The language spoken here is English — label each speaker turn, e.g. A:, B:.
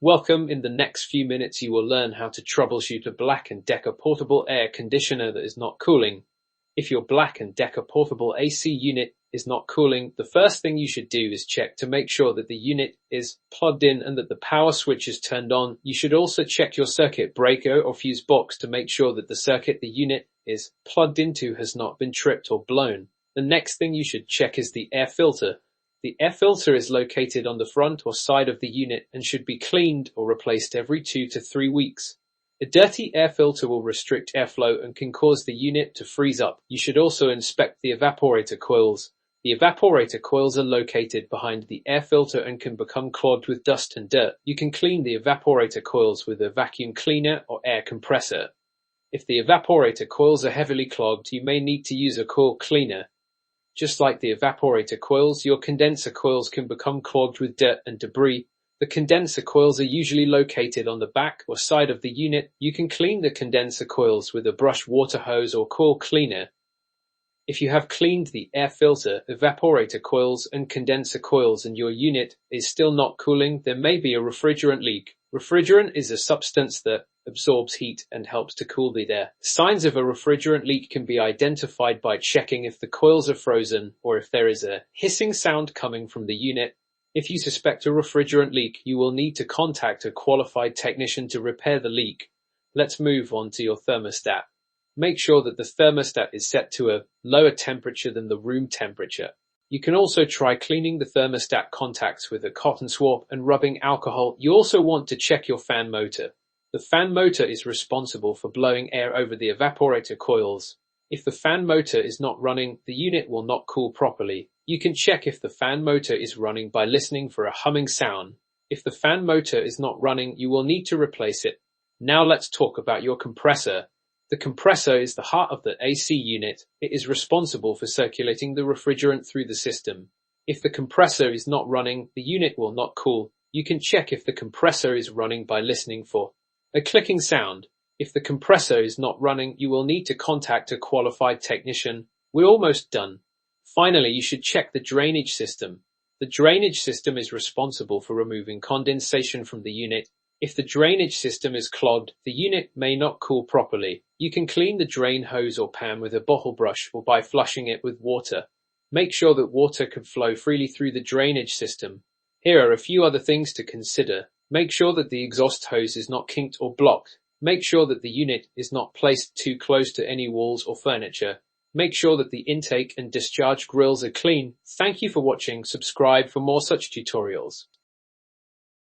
A: Welcome. In the next few minutes, you will learn how to troubleshoot a Black & Decker portable air conditioner that is not cooling. If your Black & Decker portable AC unit is not cooling, the first thing you should do is check to make sure that the unit is plugged in and that the power switch is turned on. You should also check your circuit breaker or fuse box to make sure that the circuit the unit is plugged into has not been tripped or blown. The next thing you should check is the air filter. The air filter is located on the front or side of the unit and should be cleaned or replaced every 2 to 3 weeks. A dirty air filter will restrict airflow and can cause the unit to freeze up. You should also inspect the evaporator coils. The evaporator coils are located behind the air filter and can become clogged with dust and dirt. You can clean the evaporator coils with a vacuum cleaner or air compressor. If the evaporator coils are heavily clogged, you may need to use a coil cleaner. Just like the evaporator coils, your condenser coils can become clogged with dirt and debris. The condenser coils are usually located on the back or side of the unit. You can clean the condenser coils with a brush water hose or coil cleaner. If you have cleaned the air filter, evaporator coils, and condenser coils and your unit is still not cooling, there may be a refrigerant leak. Refrigerant is a substance that absorbs heat and helps to cool the air. Signs of a refrigerant leak can be identified by checking if the coils are frozen or if there is a hissing sound coming from the unit. If you suspect a refrigerant leak, you will need to contact a qualified technician to repair the leak. Let's move on to your thermostat. Make sure that the thermostat is set to a lower temperature than the room temperature. You can also try cleaning the thermostat contacts with a cotton swab and rubbing alcohol. You also want to check your fan motor. The fan motor is responsible for blowing air over the evaporator coils. If the fan motor is not running, the unit will not cool properly. You can check if the fan motor is running by listening for a humming sound. If the fan motor is not running, you will need to replace it. Now let's talk about your compressor. The compressor is the heart of the AC unit. It is responsible for circulating the refrigerant through the system. If the compressor is not running, the unit will not cool. You can check if the compressor is running by listening for a clicking sound. If the compressor is not running, you will need to contact a qualified technician. We're almost done. Finally, you should check the drainage system. The drainage system is responsible for removing condensation from the unit. If the drainage system is clogged, the unit may not cool properly. You can clean the drain hose or pan with a bottle brush or by flushing it with water. Make sure that water can flow freely through the drainage system. Here are a few other things to consider. Make sure that the exhaust hose is not kinked or blocked. Make sure that the unit is not placed too close to any walls or furniture. Make sure that the intake and discharge grills are clean. Thank you for watching. Subscribe for more such tutorials.